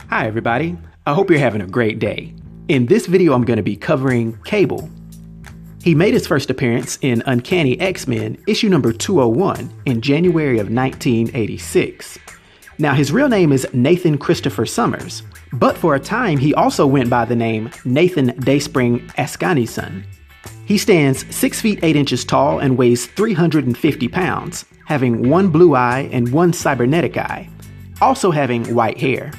Hi everybody, I hope you're having a great day. In this video I'm going to be covering Cable. He made his first appearance in Uncanny X-Men issue number 201 in January of 1986. Now his real name is Nathan Christopher Summers, but for a time he also went by the name Nathan Dayspring Askani's son. He stands 6 feet 8 inches tall and weighs 350 pounds, having one blue eye and one cybernetic eye, also having white hair.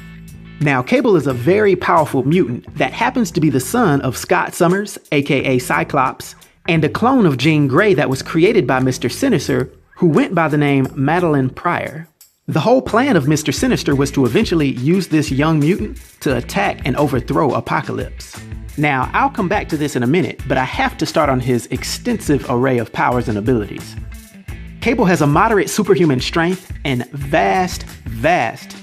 Now, Cable is a very powerful mutant that happens to be the son of Scott Summers, aka Cyclops, and a clone of Jean Grey that was created by Mister Sinister, who went by the name Madelyne Pryor. The whole plan of Mister Sinister was to eventually use this young mutant to attack and overthrow Apocalypse. Now, I'll come back to this in a minute, but I have to start on his extensive array of powers and abilities. Cable has a moderate superhuman strength and vast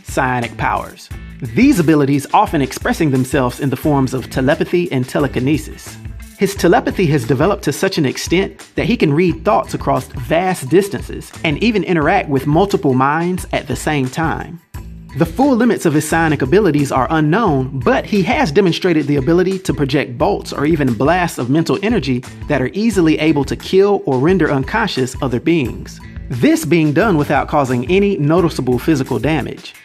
psionic powers. These abilities often expressing themselves in the forms of telepathy and telekinesis. His telepathy has developed to such an extent that he can read thoughts across vast distances and even interact with multiple minds at the same time. The full limits of his psionic abilities are unknown, but he has demonstrated the ability to project bolts or even blasts of mental energy that are easily able to kill or render unconscious other beings. This being done without causing any noticeable physical damage.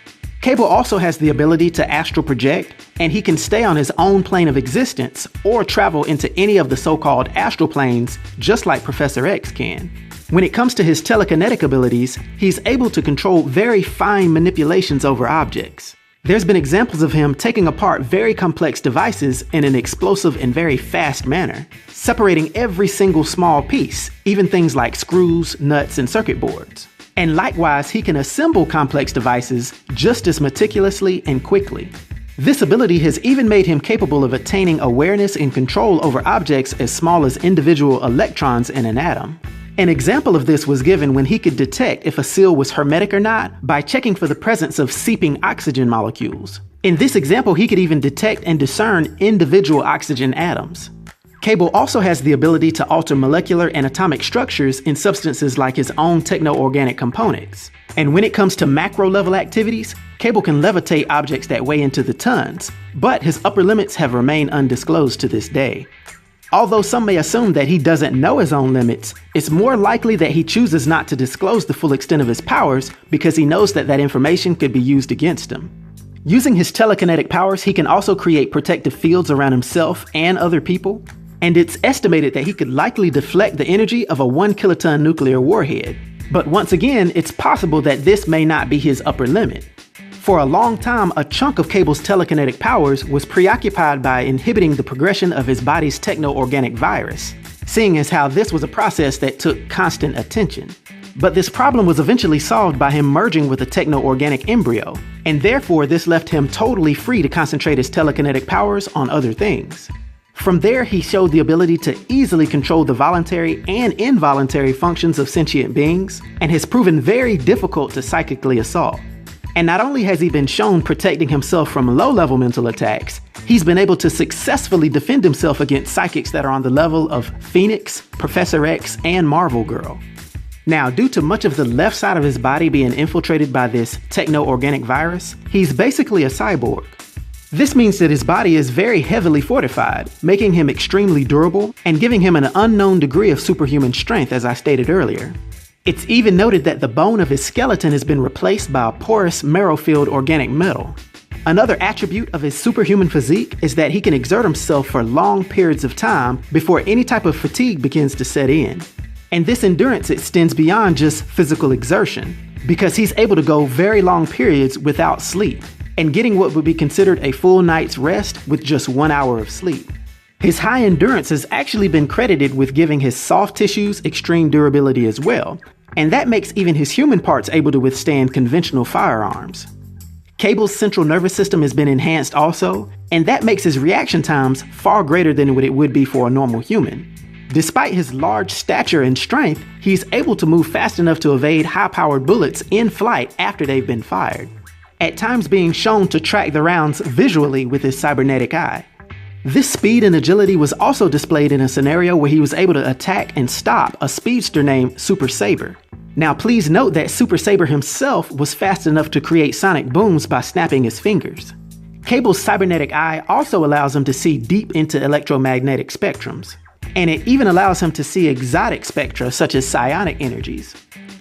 Cable also has the ability to astral project, and he can stay on his own plane of existence or travel into any of the so-called astral planes, just like Professor X can. When it comes to his telekinetic abilities, he's able to control very fine manipulations over objects. There's been examples of him taking apart very complex devices in an explosive and very fast manner, separating every single small piece, even things like screws, nuts, and circuit boards. And likewise, he can assemble complex devices just as meticulously and quickly. This ability has even made him capable of attaining awareness and control over objects as small as individual electrons in an atom. An example of this was given when he could detect if a seal was hermetic or not by checking for the presence of seeping oxygen molecules. In this example, he could even detect and discern individual oxygen atoms. Cable also has the ability to alter molecular and atomic structures in substances like his own techno-organic components. And when it comes to macro-level activities, Cable can levitate objects that weigh into the tons, but his upper limits have remained undisclosed to this day. Although some may assume that he doesn't know his own limits, it's more likely that he chooses not to disclose the full extent of his powers because he knows that that information could be used against him. Using his telekinetic powers, he can also create protective fields around himself and other people. And it's estimated that he could likely deflect the energy of a 1 kiloton nuclear warhead. But once again, it's possible that this may not be his upper limit. For a long time, a chunk of Cable's telekinetic powers was preoccupied by inhibiting the progression of his body's techno-organic virus, seeing as how this was a process that took constant attention. But this problem was eventually solved by him merging with a techno-organic embryo, and therefore this left him totally free to concentrate his telekinetic powers on other things. From there, he showed the ability to easily control the voluntary and involuntary functions of sentient beings, and has proven very difficult to psychically assault. And not only has he been shown protecting himself from low-level mental attacks, he's been able to successfully defend himself against psychics that are on the level of Phoenix, Professor X, and Marvel Girl. Now, due to much of the left side of his body being infiltrated by this techno-organic virus, he's basically a cyborg. This means that his body is very heavily fortified, making him extremely durable and giving him an unknown degree of superhuman strength, as I stated earlier. It's even noted that the bone of his skeleton has been replaced by a porous marrow-filled organic metal. Another attribute of his superhuman physique is that he can exert himself for long periods of time before any type of fatigue begins to set in. And this endurance extends beyond just physical exertion, because he's able to go very long periods without sleep, and getting what would be considered a full night's rest with just 1 hour of sleep. His high endurance has actually been credited with giving his soft tissues extreme durability as well, and that makes even his human parts able to withstand conventional firearms. Cable's central nervous system has been enhanced also, and that makes his reaction times far greater than what it would be for a normal human. Despite his large stature and strength, he's able to move fast enough to evade high-powered bullets in flight after they've been fired, at times being shown to track the rounds visually with his cybernetic eye. This speed and agility was also displayed in a scenario where he was able to attack and stop a speedster named Super Saber. Now please note that Super Saber himself was fast enough to create sonic booms by snapping his fingers. Cable's cybernetic eye also allows him to see deep into electromagnetic spectrums, and it even allows him to see exotic spectra such as psionic energies.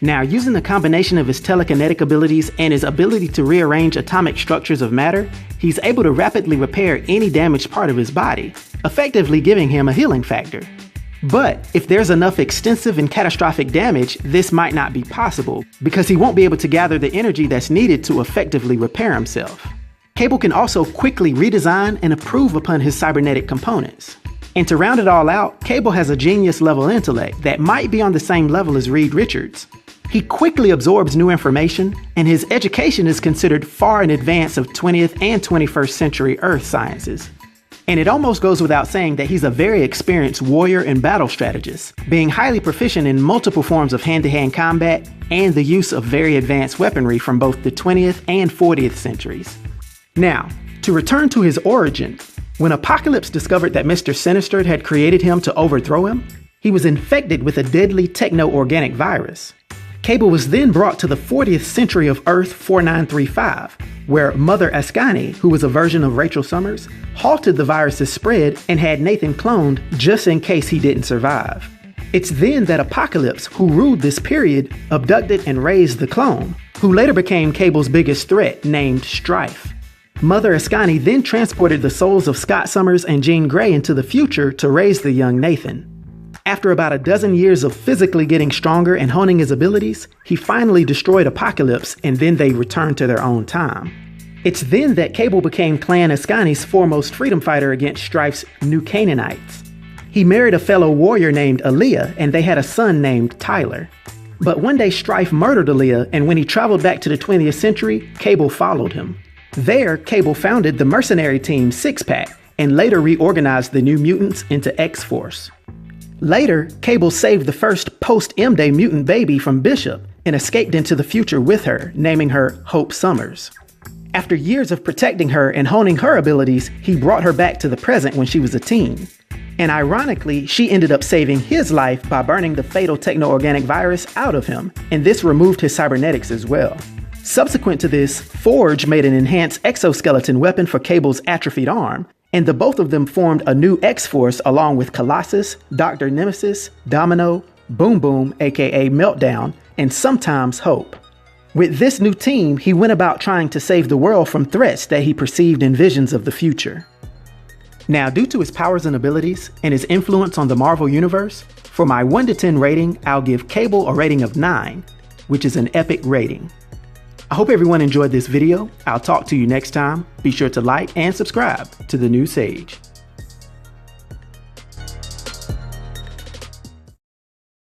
Now, using the combination of his telekinetic abilities and his ability to rearrange atomic structures of matter, he's able to rapidly repair any damaged part of his body, effectively giving him a healing factor. But if there's enough extensive and catastrophic damage, this might not be possible, because he won't be able to gather the energy that's needed to effectively repair himself. Cable can also quickly redesign and improve upon his cybernetic components. And to round it all out, Cable has a genius-level intellect that might be on the same level as Reed Richards. He quickly absorbs new information, and his education is considered far in advance of 20th and 21st century Earth sciences. And it almost goes without saying that he's a very experienced warrior and battle strategist, being highly proficient in multiple forms of hand-to-hand combat and the use of very advanced weaponry from both the 20th and 40th centuries. Now, to return to his origin, when Apocalypse discovered that Mister Sinister had created him to overthrow him, he was infected with a deadly techno-organic virus. Cable was then brought to the 40th century of Earth 4935, where Mother Askani, who was a version of Rachel Summers, halted the virus's spread and had Nathan cloned just in case he didn't survive. It's then that Apocalypse, who ruled this period, abducted and raised the clone, who later became Cable's biggest threat, named Stryfe. Mother Askani then transported the souls of Scott Summers and Jean Grey into the future to raise the young Nathan. After about a dozen years of physically getting stronger and honing his abilities, he finally destroyed Apocalypse, and then they returned to their own time. It's then that Cable became Clan Askani's foremost freedom fighter against Stryfe's New Canaanites. He married a fellow warrior named Aaliyah, and they had a son named Tyler. But one day Stryfe murdered Aaliyah, and when he traveled back to the 20th century, Cable followed him. There, Cable founded the mercenary team Six Pack, and later reorganized the New Mutants into XForce. Later, Cable saved the first post-M-Day mutant baby from Bishop and escaped into the future with her, naming her Hope Summers. After years of protecting her and honing her abilities, he brought her back to the present when she was a teen. And ironically, she ended up saving his life by burning the fatal techno-organic virus out of him, and this removed his cybernetics as well. Subsequent to this, Forge made an enhanced exoskeleton weapon for Cable's atrophied arm, and the both of them formed a new X-Force along with Colossus, Dr. Nemesis, Domino, Boom Boom aka Meltdown, and sometimes Hope. With this new team, he went about trying to save the world from threats that he perceived in visions of the future. Now, due to his powers and abilities, and his influence on the Marvel Universe, for my 1 to 10 rating, I'll give Cable a rating of 9, which is an epic rating. I hope everyone enjoyed this video. I'll talk to you next time. Be sure to like and subscribe to The New Sage.